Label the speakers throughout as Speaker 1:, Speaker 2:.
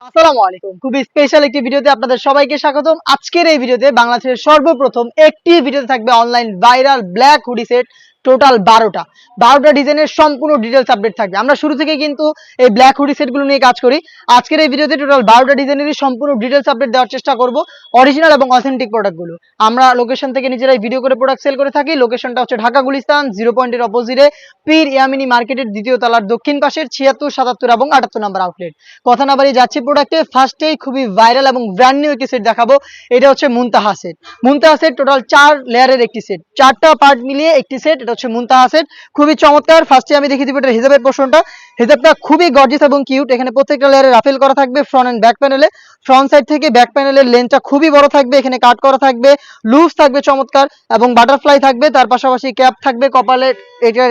Speaker 1: আসসালামু আলাইকুম। খুবই স্পেশাল একটি ভিডিওতে আপনাদের সবাইকে স্বাগতম। আজকের এই ভিডিওতে বাংলাদেশের সর্বপ্রথম একটি ভিডিওতে থাকবে online viral black hoodie set total 12টা ডিজাইনের সম্পূর্ণ ডিটেইলস আপডেট থাকবে। আমরা শুরু থেকে কিন্তু এই ব্ল্যাক হুডি সেটগুলো নিয়ে কাজ করি। আজকের এই ভিডিওতে টোটাল 12টা ডিজাইনেরই সম্পূর্ণ ডিটেইলস আপডেট দেওয়ার চেষ্টা করব, অরিজিনাল এবং অথেন্টিক প্রোডাক্টগুলো। আমরা লোকেশন থেকে নিজেরাই ভিডিও করে প্রোডাক্ট সেল করে থাকি। লোকেশনটা হচ্ছে ঢাকা গুলিস্তান 0 পয়েন্টের অপোজিটে পীর ইয়ামিনী মার্কেটের দ্বিতীয় তলার দক্ষিণ পাশের 76, 77 এবং 78 নম্বর আউটলেট। কথা না বাড়িয়ে যাচ্ছি প্রোডাক্টে। ফার্স্টেই খুবই ভাইরাল এবং ব্র্যান্ড নিউ একটি সেট দেখাবো। এটা হচ্ছে মুনতাহা সেট। মুনতাহা সেট টোটাল 4 লেয়ারের একটি সেট, 4টা পার্ট মিলিয়ে একটি সেট। এটা হচ্ছে মুনতাহা সেট, খুবই চমৎকার। ফার্স্টে আমি দেখিয়ে দিব এটার হিজাবের পোর্শনটা। হিজাবটা খুবই গর্জিয়াস এবং কিউট। এখানে প্রত্যেকটা লেয়ারে রাফেল করা থাকবে ফ্রন্ট এন্ড ব্যাক প্যানেলে। ফ্রন্ট সাইড থেকে ব্যাক প্যানেলের লেন্থটা খুবই বড় থাকবে। এখানে কাট করা থাকবে, লুজ থাকবে চমৎকার এবং বাটারফ্লাই থাকবে। তার পাশাপাশি ক্যাপ থাকবে কপালে, এটা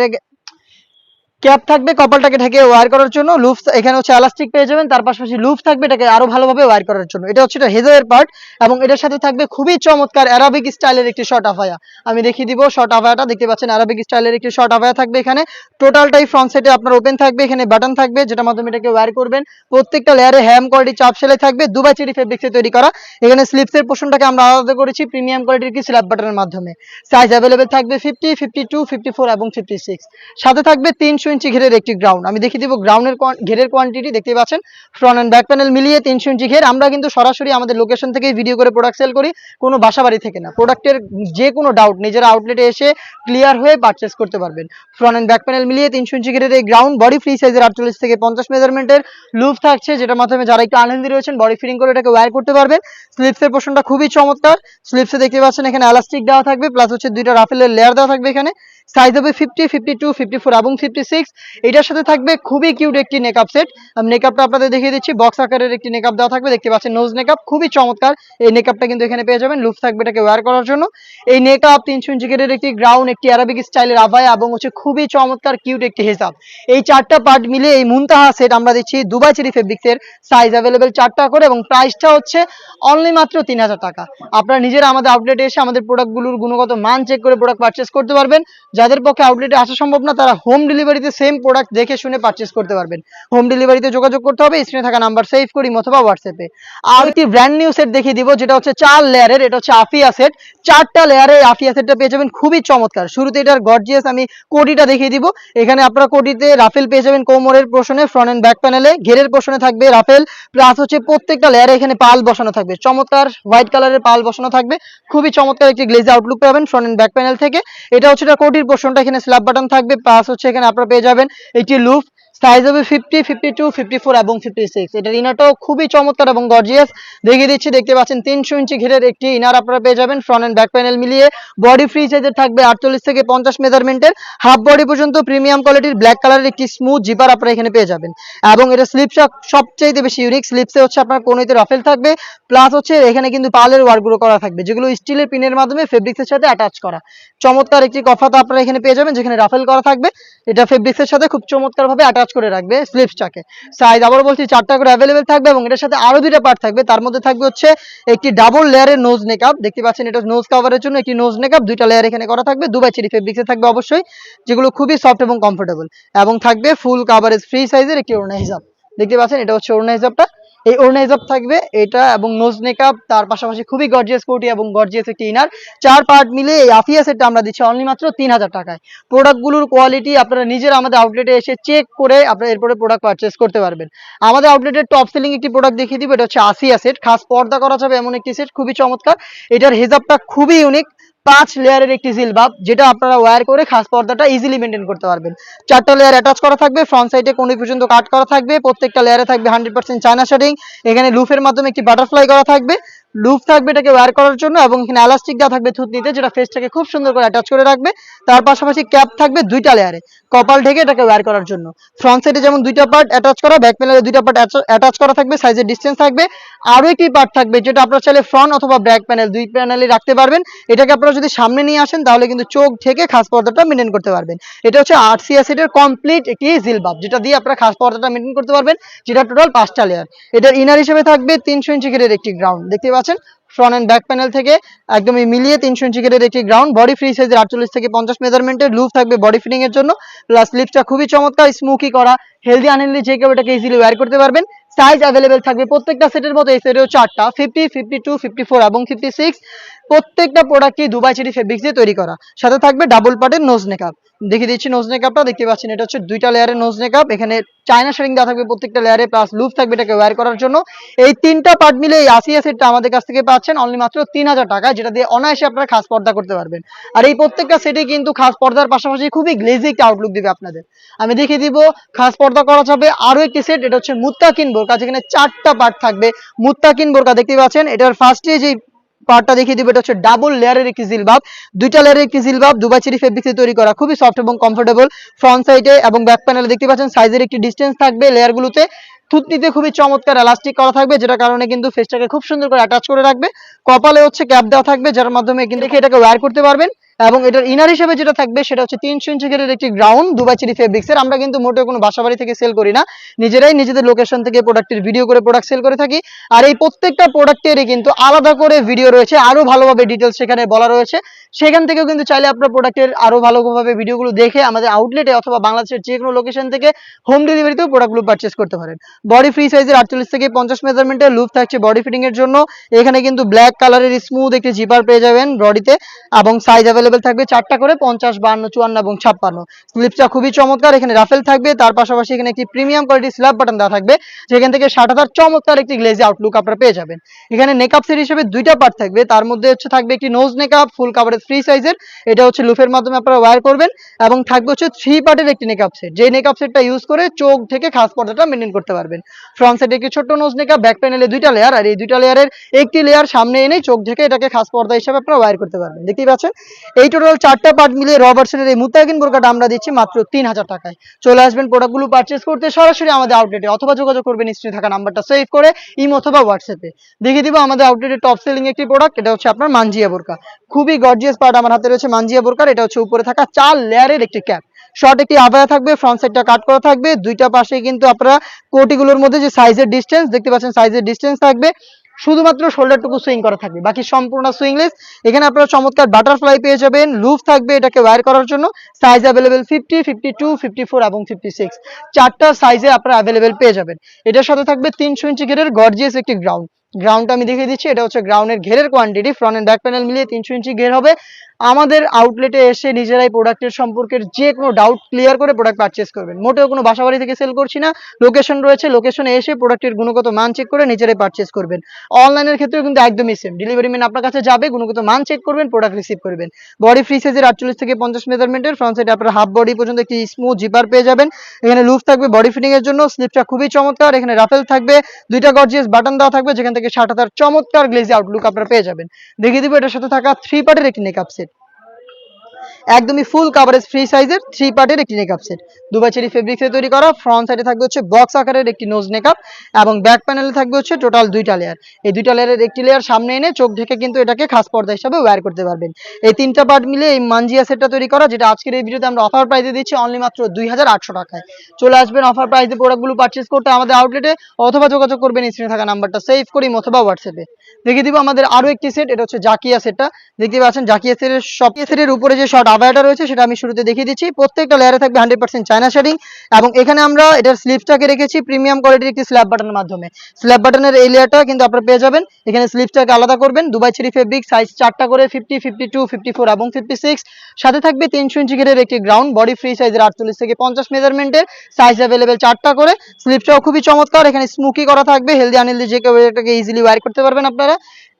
Speaker 1: ক্যাপ থাকবে কপালটাকে ঢেকে ওয়্যার করার জন্য। লুফ এখানে হচ্ছে এলাস্টিক পেয়ে যাবেন, তার পাশাপাশি লুফ থাকবে এটাকে আরো ভালোভাবে ওয়্যার করার জন্য। এটা হচ্ছে হেজাবের পার্ট এবং এটার সাথে থাকবে খুবই চমৎকার অ্যারাবিক স্টাইলের একটি শর্ট আফায়া। আমি দেখিয়ে দিব শর্ট আফায়াটা, দেখতে পাচ্ছেন অ্যারাবিক স্টাইলের একটি শর্ট আফায়া থাকবে। এখানে টোটালটাই ফ্রন্ট সাইডে আপনার ওপেন থাকবে। এখানে বাটন থাকবে যেটার মাধ্যমে এটাকে ওয়্যার করবেন। প্রত্যেকটা লেয়ারে হ্যাম কোয়ালিটি চাপ সেলাই থাকবে, দুবাই চেরি ফেব্রিক্সে তৈরি করা। এখানে স্লিপসের পোর্শনটাকে আমরা আলাদা করেছি প্রিমিয়াম কোয়ালিটির কি স্ল্যাব বাটনের মাধ্যমে। সাইজ অ্যাভেলেবেল থাকবে 50, 52, 54 এবং 56। সাথে থাকবে 300 ইঞ্চি ঘেরের একটি গ্রাউন্ড। আমি দেখিয়ে দিব গ্রাউন্ডের ঘেরের কোয়ান্টিটি, দেখতে পাচ্ছেন ফ্রন্ট এন্ড ব্যাক প্যানেল মিলিয়ে 300 ইঞ্চি ঘের। আমরা কিন্তু সরাসরি আমাদের লোকেশন থেকেই ভিডিও করে প্রোডাক্ট সেল করি, কোনো বাসাবাড়ি থেকে না। প্রোডাক্টের যে কোনো ডাউট নিজেরা আউটলেটে এসে ক্লিয়ার হয়ে পারচেস করতে পারবেন। ফ্রন্ট এন্ড ব্যাক প্যানেল মিলিয়ে 300 ইঞ্চি ঘেরের এই গ্রাউন্ড, বডি ফ্রি সাইজের 48 থেকে 50 মেজারমেন্টের লুপ থাকছে, যেটার মাধ্যমে যারা একটু আনন্দি রয়েছেন বডি ফিটিং করে এটাকে ওয়্যার করতে পারবেন। স্লিপসের পোর্শনটা খুবই চমৎকার। স্লিপসে দেখতে পাচ্ছেন এখানে এলাস্টিক দেওয়া থাকবে, প্লাস হচ্ছে দুইটা রাফেলের লেয়ার দেওয়া থাকবে। এখানে সাইজ হবে 50, 52, 54 এবং 56। এটার সাথে থাকবে খুবই কিউট একটি নেকআপ সেট। আমি নেকআপটা আপনাদের দেখিয়ে দিচ্ছি। বক্স আকারের একটি নেকআপ দেওয়া থাকবে, দেখতে পাচ্ছেন নোজ নেকআপ, খুবই চমৎকার। এই নেকআপটা কিন্তু এখানে পেয়ে যাবেন, লুপ থাকবে এটাকে ওয়্যার করার জন্য। এই নেকআপ 300 ইঞ্চি ঘেরের একটি গ্রাউন্ড, একটি অ্যারাবিক স্টাইলের আভায়া এবং হচ্ছে খুবই চমৎকার কিউট একটি হিজাব। এই 4টা পার্ট মিলে এই মুনতাহা সেট আমরা দিচ্ছি দুবাই চেরি ফেব্রিক্সের। সাইজ অ্যাভেলেবেল 4টা করে এবং প্রাইসটা হচ্ছে অনলি মাত্র 3000 টাকা। আপনারা নিজেরা আমাদের আউটলেটে এসে আমাদের প্রোডাক্টগুলোর গুণগত মান চেক করে প্রোডাক্ট পারচেস করতে পারবেন। যাদের পক্ষে আউটলেটে আসা সম্ভব না তারা হোম ডেলিভারিতে সেম প্রোডাক্ট দেখে শুনে পারচেস করতে পারবেন। হোম ডেলিভারিতে যোগাযোগ করতে হবে স্ক্রিনে থাকা নাম্বার সেভ করি অথবা হোয়াটসঅ্যাপে। আর একটি ব্র্যান্ড নিউ সেট দেখিয়ে দিব, যেটা হচ্ছে 4 লেয়ারের। এটা হচ্ছে আফিয়া সেট। 4টা লেয়ারে আফিয়া সেটটা পেয়ে যাবেন, খুবই চমৎকার। শুরুতে এটার গর্জিয়াস আমি কোটিটা দেখিয়ে দিব। এখানে আপনারা কোটিতে রাফেল পেয়ে যাবেন কোমরের পোর্শনে, ফ্রন্ট এন্ড ব্যাক প্যানেলে। ঘেরের পোর্শনে থাকবে রাফেল, প্লাস হচ্ছে প্রত্যেকটা লেয়ারে এখানে পাল বসানো থাকবে, চমৎকার হোয়াইট কালারের পাল বসানো থাকবে। খুবই চমৎকার একটি গ্লেজ আউটলুক পাবেন ফ্রন্ট এন্ড ব্যাক প্যানেল থেকে। এটা হচ্ছে কোটির পোর্শনটা, এখানে স্ল্যাব বাটন থাকবে, প্লাস হচ্ছে এখানে আপনারা পেয়ে যাবেন একটি লুপ। সাইজ হবে 50, 52, 54 এবং 56। এটার ইনারটাও খুবই চমৎকার এবং গর্জিয়াস, দেখিয়ে দিচ্ছি। দেখতে পাচ্ছেন 300 ইঞ্চি ঘেরের একটি ইনার আপনারা পেয়ে যাবেন ফ্রন্ট এন্ড ব্যাক প্যানেল মিলিয়ে। বডি ফ্রি সাইজের থাকবে 48 থেকে 50 মেজারমেন্টের, হাফ বডি পর্যন্ত প্রিমিয়াম কোয়ালিটির ব্ল্যাক কালারের একটি স্মুথ জিপার আপনারা এখানে পেয়ে যাবেন। এবং এটা স্লিপসটা সবচেয়ে বেশি ইউনিক। স্লিপসে হচ্ছে আপনার কোনোতে রাফেল থাকবে, প্লাস হচ্ছে এখানে কিন্তু পালের ওয়ার্কগুলো করা থাকবে, যেগুলো স্টিলের পিনের মাধ্যমে ফেব্রিক্সের সাথে অ্যাটাচ করা। চমৎকার একটি কফাতা আপনারা এখানে পেয়ে যাবেন, যেখানে রাফেল করা থাকবে। এটা ফেব্রিক্সের সাথে খুব চমৎকার ভাবে অ্যাটাচ করে রাখবে স্লিপসটাকে। সাইজ আবার বলছি 4টা করে অ্যাভেলেবেল থাকবে এবং এটার সাথে আরো 2টা পার্ট থাকবে। তার মধ্যে থাকবে হচ্ছে একটি ডাবল লেয়ারের নোজ নেকআপ, দেখতে পাচ্ছেন এটা নোজ কভারের জন্য একটি নোজ নেকআপ। 2টা লেয়ার এখানে করা থাকবে, দুবাই চেরি ফেব্রিক্সে থাকবে অবশ্যই, যেগুলো খুবই সফট এবং কমফোর্টেবল। এবং থাকবে ফুল কাভারেজ ফ্রি সাইজের একটি ওড়না হিজাব, দেখতে পাচ্ছেন এটা হচ্ছে ওড়না হিজাবটা। এই ওড়না হিজাব থাকবে এটা এবং নোজ নেকআপ, তার পাশাপাশি খুবই গর্জিয়াস কোটি এবং গর্জিয়াস একটি ইনার। 4 পার্ট মিলে এই আফিয়া সেটটা আমরা দিচ্ছি অনলি মাত্র 3000 টাকায়। প্রোডাক্টগুলোর কোয়ালিটি আপনারা নিজেরা আমাদের আউটলেটে এসে চেক করে আপনারা এরপরে প্রোডাক্ট পারচেস করতে পারবেন। আমাদের আউটলেটের টপ সেলিং একটি প্রোডাক্ট দেখিয়ে দিব, এটা হচ্ছে আসিয়া সেট। খাস পর্দা করা যাবে এমন একটি সেট, খুবই চমৎকার। এটার হিজাবটা খুবই ইউনিক, 5 লেয়ারের একটি জিলবাব, যেটা আপনারা ওয়্যার করে খাস পর্দাটা ইজিলি মেনটেন করতে পারবেন। 4টা লেয়ার অ্যাটাচ করা থাকবে, ফ্রন্ট সাইডে কোণ পর্যন্ত কাট করা থাকবে। প্রত্যেকটা লেয়ারে থাকবে 100% চায়না শেডিং। এখানে লুফের মাধ্যমে একটি বাটারফ্লাই করা থাকবে, লুপ থাকবে এটাকে ওয়্যার করার জন্য এবং এখানে এলাস্টিক দেওয়া থাকবে থুতনিতে, যেটা ফেসটাকে খুব সুন্দর করে অ্যাটাচ করে রাখবে। তার পাশাপাশি ক্যাপ থাকবে 2টা লেয়ারে, কপাল ঢেকে এটাকে ওয়্যার করার জন্য। ফ্রন্ট সাইডে যেমন 2টা পার্ট অ্যাটাচ করা, ব্যাক প্যানেলে 2টা পার্ট অ্যাটাচ করা থাকবে, সাইজের ডিসটেন্স থাকবে। আরো একটি পার্ট থাকবে যেটা আপনারা চাইলে ফ্রন্ট অথবা ব্যাক প্যানেল দুই প্যানেলে রাখতে পারবেন। এটাকে আপনারা যদি সামনে নিয়ে আসেন তাহলে কিন্তু চোখ ঢেকে খাস পর্দাটা মেনটেন করতে পারবেন। এটা হচ্ছে আরসিয়া সেটের কমপ্লিট একটি জিলবাব, যেটা দিয়ে আপনারা খাস পর্দাটা মেনটেন করতে পারবেন, যেটা টোটাল 5টা লেয়ার। এটার ইনার হিসেবে থাকবে 300 ইঞ্চি ঘেরের একটি গ্রাউন্ড, দেখতে পাচ্ছেন ফ্রন্ট এন্ড ব্যাক প্যানেল থেকে একদমই মিলিয়ে 300 ইঞ্চি ঘেরের একটি গ্রাউন্ড। বডি ফ্রি সাইজের 48 থেকে 50 মেজারমেন্টের লুপ থাকবে বডি ফিটিং এর জন্য, প্লাস লিপসটা খুবই চমৎকার স্মোকি করা। হেলদি আনহেলদি যে কেউ এটাকে ইজিলি ওয়্যার করতে পারবেন। সাইজ অ্যাভেলেবেল থাকবে প্রত্যেকটা সেটের মতো এই সেটেও 4টা 50, 52, 54 এবং 56। প্রত্যেকটা প্রোডাক্টই দুবাই চেরি ফেব্রিক্স দিয়ে তৈরি করা। সাথে থাকবে ডাবল পার্টের নোজ নেকআপ। দেখিয়ে দিচ্ছি নোজ নেকআপটা, দেখতে পাচ্ছেন এটা হচ্ছে 2টা লেয়ারের নোজ নেকআপ। এখানে চায়না শেডিং দেওয়া থাকবে প্রত্যেকটা লেয়ারে, প্লাস লুপ থাকবে এটাকে ওয়্যার করার জন্য। এই 3টা পার্ট মিলে এই আসিয়া সেটটা আমাদের কাছ থেকে পাচ্ছেন অনলি মাত্র 3000 টাকা, যেটা দিয়ে অনায়াসে আপনারা খাস পর্দা করতে পারবেন। আর এই প্রত্যেকটা সেটে কিন্তু খাস পর্দার পাশাপাশি খুবই গ্লেজি একটা আউটলুক দিবে আপনাদের। আমি দেখিয়ে দিব খাস পর্দা করা যাবে আরো একটি সেট, এটা হচ্ছে মুত্তাকিন বোরকা, যেখানে 4টা পার্ট থাকবে। মুত্তাকিন বোরকা দেখতে পাচ্ছেন, এটার ফার্স্টে যে পার্টটা দেখিয়ে দিব এটা হচ্ছে ডাবল লেয়ারের একটি জিলবাব। 2টা লেয়ারের একটি জিলবাব দুবাই চেরি ফেব্রিক্স দিয়ে তৈরি করা, খুবই সফট এবং কমফোর্টেবল। ফ্রন্ট সাইডে এবং ব্যাক প্যানেলে দেখতে পাচ্ছেন সাইজের একটি ডিসটেন্স থাকবে লেয়ারগুলোতে। থুতনিতে খুবই চমৎকার এলাস্টিক করা থাকবে, যেটা কারণে কিন্তু ফেসটাকে খুব সুন্দর করে অ্যাটাচ করে রাখবে। কপালে হচ্ছে ক্যাপ দেওয়া থাকবে, যার মাধ্যমে কিন্তু এটাকে ওয়্যার করতে পারবেন। এবং এটার ইনার হিসেবে যেটা থাকবে সেটা হচ্ছে 300 ইঞ্চি ঘেরের একটি গ্রাউন্ড দুবাই চেরি ফেব্রিক্স এর। আমরা কিন্তু মোটেও কোনো বাসাবাড়ি থেকে সেল করি না, নিজেরাই নিজেদের লোকেশন থেকে প্রোডাক্টের ভিডিও করে প্রোডাক্ট সেল করে থাকি। আর এই প্রত্যেকটা প্রোডাক্টেরই কিন্তু আলাদা করে ভিডিও রয়েছে, আরো ভালোভাবে ডিটেলস সেখানে বলা রয়েছে। সেখান থেকেও কিন্তু চাইলে আপনার প্রোডাক্টের আরো ভালোভাবে ভিডিওগুলো দেখে আমাদের আউটলেটে অথবা বাংলাদেশের যে কোনো লোকেশন থেকে হোম ডেলিভারিতেও প্রোডাক্টগুলো পারচেস করতে পারেন। বডি ফ্রি সাইজের 48 থেকে 50 মেজারমেন্টের লুপ থাকছে বডি ফিটিং এর জন্য। এখানে কিন্তু ব্ল্যাক কালারের স্মুথ একটি জিপার পেয়ে যাবেন বডিতে, এবং সাইজ অ্যাভেলেবেল থাকবে 4টা করে 50, 52, 54 এবং 56। স্লিপসটা খুবই চমৎকার, এখানে রাফেল থাকবে, তার পাশাপাশি এখানে একটি প্রিমিয়াম কোয়ালিটির স্ল্যাব বাটন দেওয়া থাকবে, যেখান থেকে 60,000 চমৎকার একটি গ্লেজি আউটলুক আপনারা পেয়ে যাবেন। এখানে নেকআপ সেট হিসেবে 2টা পার্ট থাকবে, তার মধ্যে হচ্ছে থাকবে একটি নোজ নেকআপ ফুল কাভারেজ ফ্রি সাইজের, এটা হচ্ছে লুফের মাধ্যমে আপনারা ওয়্যার করবেন। এবং থাকবে হচ্ছে 3 পার্টের একটি নেকআপ সেট, যে নেকআপ সেটটা ইউজ করে চোখ থেকে খাস পর্দাটা মেনটেন করতে পারবেন। ফ্রন্ট সাইডে একটি ছোট্ট নোজ নেকআপ, ব্যাক প্যানেলে 2টা লেয়ার, আর এই 2টা লেয়ারের একটি লেয়ার সামনে এনে চোখ থেকে এটাকে খাস পর্দা হিসেবে আপনারা ওয়্যার করতে পারবেন। দেখতেই পাচ্ছেন এই টোটাল 4টা পার্ট মিলিয়ে র ভার্সনের এই মুত্তাকিন বোরকাটা আমরা দিচ্ছি মাত্র 3000 টাকায়। চলে আসবেন প্রোডাক্টগুলো পারচেজ করতে সরাসরি আমাদের আউটলেটে, অথবা যোগাযোগ করবেন স্ক্রিনে থাকা নাম্বারটা সেভ করে ইমো অথবা হোয়াটসঅ্যাপে। দেখিয়ে দিব আমাদের আউটলেটের টপ সেলিং একটি প্রোডাক্ট, এটা হচ্ছে আপনার মানজিয়া বোরকা। খুবই গর্জিয়াস পার্ট আমার হাতে রয়েছে মানজিয়া বোরকার। এটা হচ্ছে উপরে থাকা 4 লেয়ারের একটি ক্যাপ, শর্ট একটি আভায়া থাকবে, ফ্রন্ট সাইডটা কাট করা থাকবে, 2টা পাশে কিন্তু আপনারা কোটিগুলোর মধ্যে যে সাইজের ডিসটেন্স দেখতে পাচ্ছেন সাইজের ডিসটেন্স থাকবে, শুধুমাত্র শোল্ডারটুকু সুইং করা থাকবে, বাকি সম্পূর্ণ সুইংলেস। এখানে আপনারা চমৎকার বাটারফ্লাই পেয়ে যাবেন, লুপ থাকবে এটাকে ওয়্যার করার জন্য। সাইজ অ্যাভেলেবেল 50, 52, 54 এবং 56, 4টা সাইজে আপনারা অ্যাভেলেবেল পেয়ে যাবেন। এটার সাথে থাকবে 300 ইঞ্চি ঘেরের গর্জিয়াস একটি গ্রাউন্ড। গ্রাউন্ডটা আমি দেখিয়ে দিচ্ছি, এটা হচ্ছে গ্রাউন্ডের ঘেরের quantity, front and back panel মিলিয়ে 300 ইঞ্চি ঘের হবে। আমাদের আউটলেটে এসে নিজেরাই প্রোডাক্টের সম্পর্কে যে কোনো ডাউট ক্লিয়ার করে প্রোডাক্ট পারচেস করবেন। মোটেও কোনো বাসাবাড়ি থেকে সেল করছি না, লোকেশন রয়েছে, লোকেশনে এসে প্রোডাক্টের গুণগত মান চেক করে নিজেরাই পারচেস করবেন। অনলাইনের ক্ষেত্রেও কিন্তু একদমই সেম, ডেলিভারি ম্যান আপনার কাছে যাবে, গুণগত মান চেক করবেন, প্রোডাক্ট রিসিভ করবেন। বডি ফ্রি সাইজের 48 থেকে 50 মেজারমেন্টের, ফ্রন্ট সাইডে আপনারা হাফ বডি পর্যন্ত একটি স্মুথ জিপার পেয়ে যাবেন। এখানে লুপ থাকবে বডি ফিটিং এর জন্য, স্লিপটা খুবই চমৎকার, এখানে রাফেল থাকবে, 2টা গর্জিয়াস বাটন দেওয়া থাকবে, যেখান থেকে 60,000 চমৎকার গ্লেজি আউটলুক আপনারা পেয়ে যাবেন। দেখিয়ে দিব এটার সাথে থাকা 3 পার্টের একটি নেকআপ সেট, একদমই ফুল কাভারেজ ফ্রি সাইজের 3 পার্টের একটি নেকআপ সেট, দুবাই চেরি ফেব্রিক্সে তৈরি করা। ফ্রন্ট সাইডে থাকবে হচ্ছে বক্স আকারের একটি নোজ নেকআপ, এবং ব্যাক প্যানেলে থাকবে হচ্ছে টোটাল 2টা লেয়ার। এই 2টা লেয়ারের একটি লেয়ার সামনে এনে চোখ ঢেকে কিন্তু এটাকে খাস পর্দা হিসেবে ওয়্যার করতে পারবেন। এই 3টা পার্ট মিলে এই মানজিয়া সেটটা তৈরি করা, যেটা আজকের এই ভিডিওতে আমরা অফার প্রাইসে দিচ্ছি অনলি মাত্র 2800 টাকায়। চলে আসবেন অফার প্রাইসে প্রোডাক্টগুলো পারচেজ করতে আমাদের আউটলেটে, অথবা যোগাযোগ করবেন স্ক্রিনে থাকা নাম্বারটা সেভ করি অথবা হোয়াটসঅ্যাপে। দেখিয়ে দিব আমাদের আরো একটি সেট, এটা হচ্ছে জাকিয়া সেটটা। দেখতে পাচ্ছেন জাকিয়া সেটের সব সেটের উপরে যে শর্ট আভায়াটা রয়েছে সেটা আমি শুরুতে দেখিয়ে দিচ্ছি। প্রত্যেকটা লেয়ারে থাকবে 100% চায়না শেডিং, এবং এখানে আমরা এটার স্লিপসটাকে রেখেছি প্রিমিয়াম কোয়ালিটির একটি স্ল্যাব বাটনের মাধ্যমে। স্ল্যাব বাটনের এই লেয়ারটা কিন্তু আপনারা পেয়ে যাবেন, এখানে স্লিপসটাকে আলাদা করবেন। দুবাই চেরি ফেব্রিক, সাইজ 4টা করে 50, 52, 54 এবং 56। সাথে থাকবে 300 ইঞ্চি ঘেরের একটি গ্রাউন্ড, বডি ফ্রি সাইজের 48 থেকে 50 মেজারমেন্টের, সাইজ অ্যাভেলেবেল 4টা করে। স্লিপসটাও খুবই চমৎকার, এখানে স্মুকি করা থাকবে, হেলদি আনহেলদি যে কেউ এটাকে ইজিলি ওয়্যার করতে পারবেন আপনারা।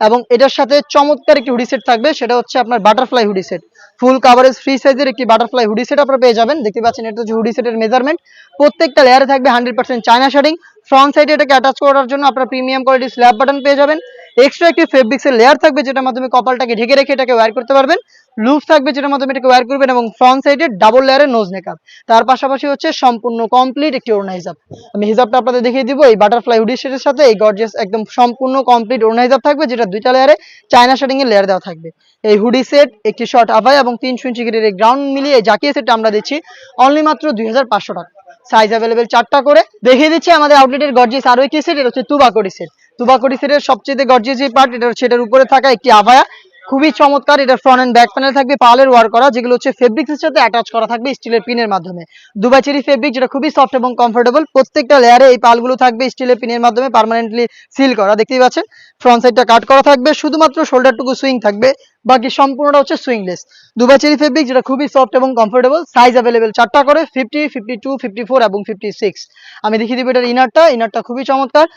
Speaker 1: এবং এটার সাথে চমৎকার একটি হুডি সেট থাকবে, সেটা হচ্ছে আপনার butterfly hoodie set, full coverage free সাইজের একটি বাটারফ্লাই হুডি সেট আপনারা পেয়ে যাবেন। দেখতে পাচ্ছেন এটা হচ্ছে হুডি সেটের মেজারমেন্ট। প্রত্যেকটা লেয়ারে থাকবে 100% চায়না শেডিং। ফ্রন্ট সাইডে এটাকে অ্যাটাচ করার জন্য আপনারা প্রিমিয়াম কোয়ালিটির স্ল্যাব বাটন পেয়ে যাবেন। এক্সট্রা একটি ফেব্রিক্সের লেয়ার থাকবে, যেটার মাধ্যমে কপালটাকে ঢেকে রেখে এটাকে ওয়্যার করতে পারবেন। লুপ থাকবে, যেটার মাধ্যমে এটাকে ওয়্যার করবেন, এবং ফ্রন্ট সাইডে ডাবল লেয়ারের নোজ নেকআপ। তার পাশাপাশি হচ্ছে সম্পূর্ণ কমপ্লিট একটি ওড়না হিজাব। আমি হিজাবটা আপনাদের দেখিয়ে দিব। এই বাটারফ্লাই হুডি সেটের সাথে এই গর্জিয়াস একদম সম্পূর্ণ কমপ্লিট ওড়না হিজাব থাকবে, যেটা 2টা লেয়ারে চায়না শেডিং এর লেয়ার দেওয়া থাকবে। এই হুডি সেট, একটি শর্ট আভায়া এবং 300 ইঞ্চি ঘেরের এই গ্রাউন্ড মিলিয়ে জাকিয়া সেটটা আমরা দিচ্ছি অনলি মাত্র 2500 টাকা। সাইজ অ্যাভেলেবেল 4টা করে। দেখিয়ে দিচ্ছি আমাদের আউটলেটের গর্জিয়াস আরো একটি সেট, এটা হচ্ছে তুবাকড়ি সেট। তুবাকড়ি সেটের সবচেয়ে গর্জিয়াস যে পার্ট, এটা হচ্ছে এটার উপরে থাকা একটি আভায়া, খুবই চমৎকার। এটা ফ্রন্ট এন্ড ব্যাক প্যানেল থাকবে পার্লের ওয়ার্ক করা, যেগুলো হচ্ছে ফেব্রিক্সের সাথে অ্যাটাচ করা থাকবে স্টিলের পিনের মাধ্যমে। দুবাই চেরি ফেব্রিক, যেটা খুবই সফট এবং কমফোর্টেবল। প্রত্যেকটা লেয়ারে এই পালগুলো থাকবে স্টিলের পিনের মাধ্যমে পার্মানেন্টলি সিল করা, দেখতেই পাচ্ছেন। ফ্রন্ট সাইডটা কাট করা থাকবে, শুধুমাত্র শোল্ডারটুকু সুইং থাকবে, বাকি সম্পূর্ণটা হচ্ছে সুইংলেস। দুবাই চেরি ফেব্রিক, যেটা খুবই সফট এবং কমফোর্টেবল। সাইজ অ্যাভেলেবেল 4টা করে, 50, 52, 54 এবং 56। আমি দেখিয়ে দিব এটার ইনারটা খুবই চমৎকার।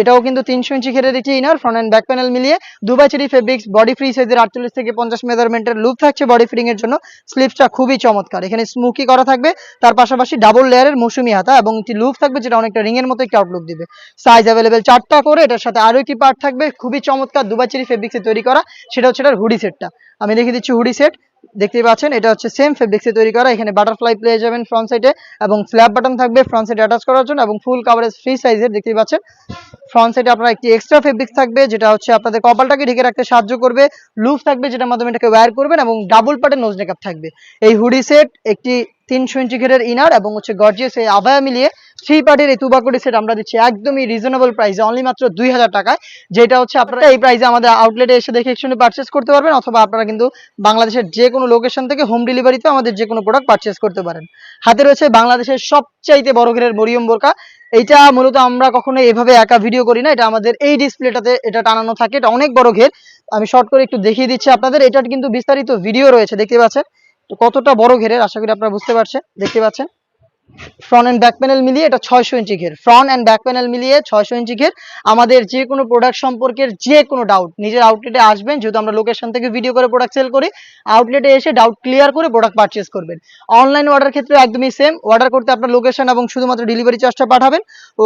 Speaker 1: এটাও কিন্তু 300 ইঞ্চি ঘেরের একটি inner, front and back panel মিলিয়ে। Dubai cherry fabrics, body free সাইজের 48 থেকে 50 মেজারমেন্টের লুপ থাকছে বডি ফিটিং এর জন্য। স্লিপসটা খুবই চমৎকার, এখানে স্মোকি করা থাকবে, তার পাশাপাশি ডাবল লেয়ারের মৌসুমি হাতা এবং একটি লুপ থাকবে, যেটা অনেকটা রিং এর মতো একটি আউটলুক দিবে। সাইজ অ্যাভেলেবেল 4টা করে। এটার সাথে আরো একটি পার্ট থাকবে খুবই চমৎকার, দুবাই চেরি ফেব্রিক্সে তৈরি করা, সেটা হচ্ছে এটার হুডি সেটটা। আমি দেখিয়ে দিচ্ছি হুডি সেট, দেখতেই পাচ্ছেন। এটা হচ্ছে সেম ফেব্রিক্সে তৈরি করা, এখানে বাটারফ্লাই পেয়ে যাবেন ফ্রন্ট সাইডে এবং ফ্ল্যাপ বাটন থাকবে ফ্রন্ট সাইডে অ্যাটাচ করার জন্য, এবং ফুল কাভারেজ ফ্রি সাইজের, দেখতেই পাচ্ছেন। ফ্রন্ট সাইডে আপনার একটি এক্সট্রা ফেব্রিক্স থাকবে, যেটা হচ্ছে আপনাদের কপালটাকে ঢেকে রাখতে সাহায্য করবে। লুপ থাকবে, যেটার মাধ্যমে এটাকে ওয়্যার করবেন, এবং ডাবল পার্টের নোজ মেকআপ থাকবে। এই হুডি সেট, একটি 300 ইঞ্চি ঘেরের ইনার এবং হচ্ছে গর্জিয়াস এই আভায়া মিলিয়ে 3 পার্টের এই তুবাকুড়ি সেট আমরা দিচ্ছি একদমই রিজনেবল প্রাইসে, অনলি মাত্র 2000 টাকায়। যেটা হচ্ছে আপনারা এই প্রাইসে আমাদের আউটলেটে এসে দেখে একসঙ্গে পারচেস করতে পারবেন, অথবা আপনারা কিন্তু বাংলাদেশের যে কোনো লোকেশন থেকে হোম ডেলিভারিতে আমাদের যে কোনো প্রোডাক্ট পারচেস করতে পারেন। হাতে রয়েছে বাংলাদেশের সবচাইতে বড় ঘেরের মরিয়ম বোরকা। এইটা মূলত আমরা কখনো এভাবে একা ভিডিও করি না, এটা আমাদের এই ডিসপ্লেটাতে এটা টানানো থাকে। এটা অনেক বড় ঘের, আমি শর্ট করে একটু দেখিয়ে দিচ্ছি আপনাদের। এটার কিন্তু বিস্তারিত ভিডিও রয়েছে, দেখতে পাচ্ছেন তো কতটা বড় ঘেরের, আশা করি আপনারা বুঝতে পারছেন, দেখতে পাচ্ছেন। ফ্রন্ট এন্ড ব্যাক প্যানেল মিলিয়ে এটা 600 ইঞ্চি ঘের, ফ্রন্ট এন্ড ব্যাক প্যানেল মিলিয়ে 600 ইঞ্চি ঘের। আমাদের যে কোনো প্রোডাক্ট সম্পর্কের যে কোনো ডাউট নিজের আউটলেটে আসবেন, যেহেতু আমরা লোকেশন থেকে ভিডিও করে প্রোডাক্ট সেল করি, আউটলেটে এসে ডাউট ক্লিয়ার করে প্রোডাক্ট পারচেস করবেন। অনলাইন অর্ডার ক্ষেত্রে একদমই সেম, অর্ডার করতে আপনার লোকেশন এবং শুধুমাত্র ডেলিভারি চার্জটা পাঠাবেন।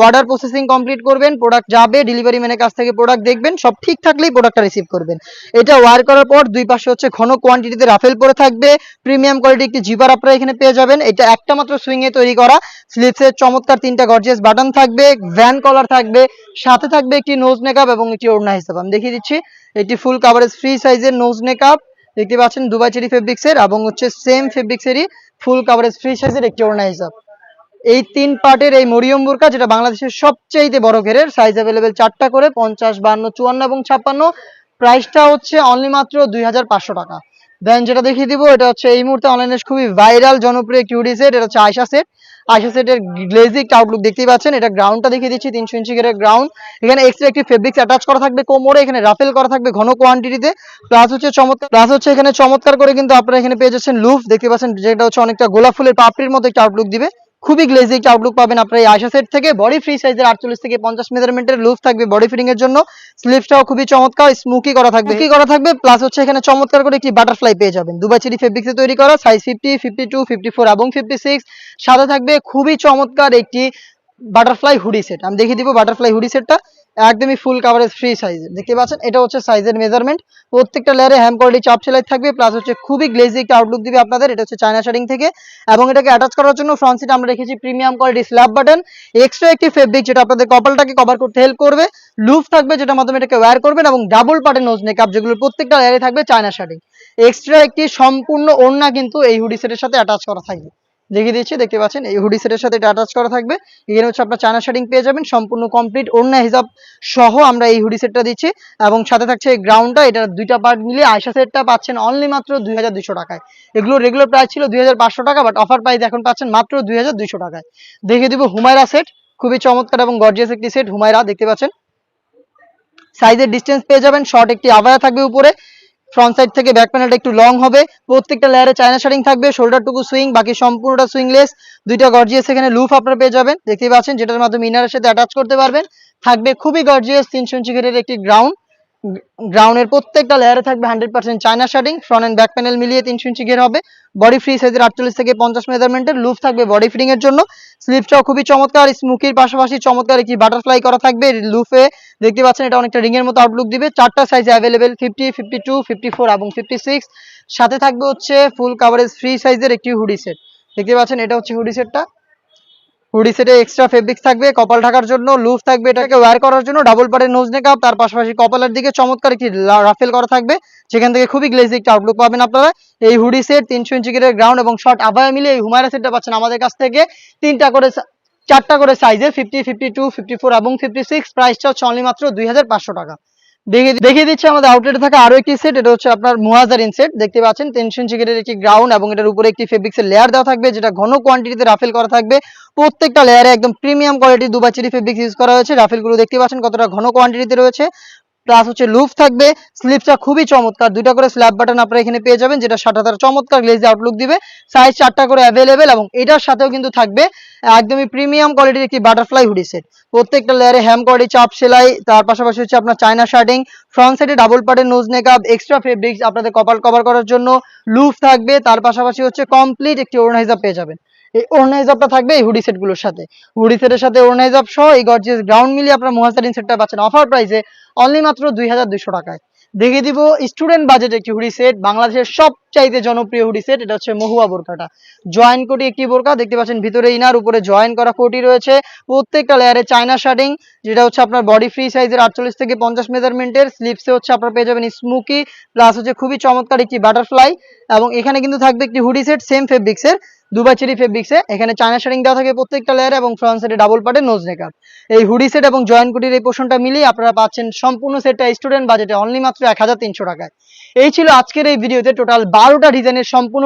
Speaker 1: অর্ডার প্রসেসিং কমপ্লিট করবেন, প্রোডাক্ট যাবে, ডেলিভারি ম্যানের কাছ থেকে প্রোডাক্ট দেখবেন, সব ঠিক থাকলেই প্রোডাক্টটা রিসিভ করবেন। এটা ওয়্যার করার পর দুই পাশে হচ্ছে ঘন কোয়ান্টিটিতে রাফেল পরে থাকবে, প্রিমিয়াম কোয়ালিটি একটি জিপার আপনারা এখানে পেয়ে যাবেন। এটা একটা মাত্র সুইং এ তৈরি করা। স্লিপসের চমৎকার 3টা গর্জিয়াস বাটন থাকবে, ভ্যান কলার থাকবে, সাথে থাকবে একটি নোজ মেকআপ এবং একটি ওড়না হিসাব। আমি দেখিয়ে দিচ্ছি, এটি ফুল কাভারেজ ফ্রি সাইজের নোজ মেকআপ, দেখতে পাচ্ছেন দুবাই চেরি ফেব্রিক্সের, এবং হচ্ছে সেম ফেব্রিক্সেরই ফুল কাভারেজ ফ্রি সাইজের একটি ওড়না হিসাব। এই 3 পার্টের এই মরিয়ম বোরকা, যেটা বাংলাদেশের সবচেয়ে বড় ঘেরের, সাইজ অ্যাভেলেবেল 4টা করে, 50, 52, 54 এবং 56। প্রাইসটা হচ্ছে অনলি মাত্র 2500 টাকা। দেন যেটা দেখিয়ে দিব, এটা হচ্ছে এই মুহূর্তে অনলাইনে খুবই ভাইরাল জনপ্রিয় কিউডি সেট, এটা হচ্ছে আয়শা সেট। আয়শা সেটের গ্লেজিক আউটলুক দেখতেই পাচ্ছেন। এটা গ্রাউন্ডটা দেখিয়ে দিচ্ছি, 300 ইঞ্চি ঘেরের গ্রাউন্ড। এখানে এক্সট্রা একটি ফেব্রিক্স অ্যাটাচ করা থাকবে কোমরে, এখানে রাফেল করা থাকবে ঘন কোয়ান্টিটিতে। প্লাস হচ্ছে এখানে চমৎকার করে কিন্তু আপনারা এখানে পেয়ে যাচ্ছেন লুফ, দেখতে পাচ্ছেন, যেটা হচ্ছে অনেকটা গোলাপ ফুলের পাপড়ির মতো একটা আউটলুক দিবে। খুবই গ্লেজি একটা আউটলুক পাবেন আপনারা এই আয়শা সেট থেকে। বডি ফ্রি সাইজের 48 থেকে 50 মেজারমেন্টের লুফ থাকবে বডি ফিটিং এর জন্য। স্লিপসটাও খুবই চমৎকার, স্মোকি করা থাকবে, প্লাস হচ্ছে এখানে চমৎকার করে একটি বাটারফ্লাই পেয়ে যাবেন, দুবাই চেরি ফেব্রিক্সে তৈরি করা, সাইজ 50, 52, 54 এবং 56। সাথে থাকবে খুবই চমৎকার একটি বাটারফ্লাই হুডি সেট। আমি দেখিয়ে দিব বাটারফ্লাই হুডি সেটটা, একদমই ফুল কাভারেজ ফ্রি সাইজ, দেখতে পাচ্ছেন। এটা হচ্ছে সাইজের মেজারমেন্ট, প্রত্যেকটা লেয়ারে হ্যাম কোয়ালিটি চাপ সেলাই থাকবে, প্লাস হচ্ছে খুবই গ্লেজি একটা আউটলুক দিবে আপনাদের। এটা হচ্ছে চায়না শাড়িং থেকে, এবং এটাকে অ্যাটাচ করার জন্য ফ্রন্ট সিট আমরা রেখেছি premium quality slab button, extra একটি ফেব্রিক, যেটা আপনাদের কপালটাকে কভার করতে হেল্প করবে। লুপ থাকবে, যেটার মাধ্যমে এটাকে ওয়্যার করবেন, এবং ডাবল পার্টের নোজ মেকআপ, যেগুলো প্রত্যেকটা লেয়ারে থাকবে চায়না শাড়িং। এক্সট্রা একটি সম্পূর্ণ ওড়না কিন্তু এই হুডি সেটের সাথে অ্যাটাচ করা থাকবে, দেখিয়ে দিচ্ছি, দেখতে পাচ্ছেন। এই হুডি সেটের সাথে এটা অ্যাটাচ করা থাকবে। এখানে হচ্ছে আপনার চায়না শাড়িং পেয়ে যাবেন, সম্পূর্ণ কমপ্লিট ওড়না হিসাব সহ আমরা এই হুডি সেটটা দিচ্ছি, এবং সাথে থাকছে এই গ্রাউন্ডটা। এটা দুইটা পার্ট মিলিয়ে আয়শা সেটটা পাচ্ছেন অনলি মাত্র 2200 টাকায়। এগুলো রেগুলার প্রাইস ছিল 2500 টাকা, বাট অফার প্রাইস এখন পাচ্ছেন মাত্র 2200 টাকায়। দেখিয়ে দিব হুমায়রা সেট, খুবই চমৎকার এবং গর্জিয়াস একটি সেট হুমায়রা, দেখতে পাচ্ছেন। সাইজের ডিসটেন্স পেয়ে যাবেন, শর্ট একটি আভায়া থাকবে উপরে, ফ্রন্ট সাইড থেকে ব্যাক প্যানেলটা একটু লং হবে, প্রত্যেকটা লেয়ারে চায়না শাড়িং থাকবে, শোল্ডারটুকু সুইং, বাকি সম্পূর্ণটা সুইংলেস। দুইটা গর্জিয়াস এখানে লুপ আপনারা পেয়ে যাবেন, দেখতেই পাচ্ছেন, যেটার মাধ্যমে ইনারের সাথে অ্যাটাচ করতে পারবেন। থাকবে খুবই গর্জিয়াস 300 ইঞ্চি ঘেরের একটি গ্রাউন্ডের প্রত্যেকটা লেয়ারে থাকবে 100% চায়না শাড়িং, ফ্রন্ট এন্ড ব্যাক প্যানেল মিলিয়ে 300 ইঞ্চি ঘের হবে। বডি ফ্রি সাইজের 48 থেকে 50 মেজারমেন্টের লুপ থাকবে বডি ফিটিং এর জন্য। স্লিপসটাও খুবই চমৎকার, স্মোকির পাশাপাশি চমৎকার একটি বাটারফ্লাই করা থাকবে লুফে, দেখতে পাচ্ছেন। এটা অনেকটা রিং এর মতো আউটলুক দিবে। 4টা সাইজ অ্যাভেলেবেল, 50, 52, 54 এবং 56। সাথে থাকবে হচ্ছে ফুল কাভারেজ ফ্রি সাইজের একটি হুডি সেট, দেখতে পাচ্ছেন। এটা হচ্ছে হুডি সেটটা, হুডি সেটে এক্সট্রা ফেব্রিক্স থাকবে কপাল ঢাকার জন্য, লুফ থাকবে এটাকে ওয়্যার করার জন্য, ডাবল পাড়ের নোজ মেকআপ, তার পাশাপাশি কপালের দিকে চমৎকার একটি রাফেল করা থাকবে, সেখান থেকে খুবই গ্লেজি একটা আউটলুক পাবেন আপনারা। এই হুডি সেট 300 ইঞ্চি ঘেরের গ্রাউন্ড এবং শর্ট আভায়া মিলিয়ে এই হুমায়রা সেটটা পাচ্ছেন আমাদের কাছ থেকে 4টা করে সাইজে, 50, 52, 54 এবং 56। প্রাইসটা হচ্ছে অনলি মাত্র 2500 টাকা। দেখিয়ে দিচ্ছে আমাদের আউটলেটে থাকা আরো একটি সেট। এটা হচ্ছে আপনার মুহাজারিন সেট, দেখতে পাচ্ছেন টেনশন জ্যাকেটের একটি গ্রাউন্ড এবং এটার উপরে একটি ফেব্রিক্সের লেয়ার দেওয়া থাকবে, যেটা ঘন কোয়ান্টিটিতে রাফেল করা থাকবে। প্রত্যেকটা লেয়ারে একদম প্রিমিয়াম কোয়ালিটির দুবাচেরি ফেব্রিক্স ইউজ করা হয়েছে। রাফেলগুলো দেখতে পাচ্ছেন কতটা ঘন কোয়ান্টিটিতে রয়েছে। প্লাস হচ্ছে লুফ থাকবে, স্লিপসটা খুবই চমৎকার, দুইটা করে স্ল্যাব বাটন আপনারা এখানে পেয়ে যাবেন, যেটা সাদাটার চমৎকার গ্লেজি আউটলুক দিবে। সাইজ 4টা করে অ্যাভেলেবেল এবং এটার সাথেও কিন্তু থাকবে একদমই প্রিমিয়াম কোয়ালিটির একটি বাটারফ্লাই হুডি সেট। প্রত্যেকটা লেয়ারে হ্যাম কোয়ালিটি চাপ সেলাই, তার পাশাপাশি হচ্ছে আপনার চায়না শার্টিং, ফ্রন্ট সাইডে ডাবল পার্টের নোজ নেকআপ, এক্সট্রা ফেব্রিক্স আপনাদের কপাল কভার করার জন্য, লুফ থাকবে, তার পাশাপাশি হচ্ছে কমপ্লিট একটি ওড়না হিজাব পেয়ে যাবেন। এই ওড়না হিজাবটা থাকবে এই হুডি সেটগুলোর সাথে। হুডি সেটের সাথে ওড়না হিজাব সহ এই গর্জিয়াস গ্রাউন্ড মিলিয়ে আপনার মুহাজারিন সেটটা পাচ্ছেন অফার প্রাইসে অনলি মাত্র 2200 টাকায়। দেখিয়ে দিব স্টুডেন্ট বাজেট একটি হুডি সেট, বাংলাদেশের সবচাইতে জনপ্রিয় হুডি সেট। এটা হচ্ছে মহুয়া বোরকাটা, জয়েন কোটি একটি বোরকা, দেখতে পাচ্ছেন ভিতরে ইনার, উপরে জয়েন করা কোটি রয়েছে। প্রত্যেকটা লেয়ারে চায়না শার্টিং, যেটা হচ্ছে আপনার বডি ফ্রি সাইজের 48 থেকে 50 মেজারমেন্টের। স্লিপসে হচ্ছে আপনার পেয়ে যাবেন স্মোকি, প্লাস হচ্ছে খুবই চমৎকার একটি বাটারফ্লাই। এবং এখানে কিন্তু থাকবে একটি হুডি সেট সেম ফেব্রিক্সের, দুবাই চেরি ফেব্রিক্সে। এখানে চায়না শার্টিং দেওয়া থাকে প্রত্যেকটা লেয়ারে এবং ফ্রন্ট সাইডে ডাবল পার্টের নোজ নেকআপ। এই হুডি সেট এবং জয়েন কোটির এই পোর্শনটা মিলিয়ে আপনারা পাচ্ছেন সম্পূর্ণ সেটটা স্টুডেন্ট বাজেটে অনলি মাত্র 1300 টাকায়। এই ছিল আজকের এই ভিডিওতে টোটাল 12টা ডিজাইনের সম্পূর্ণ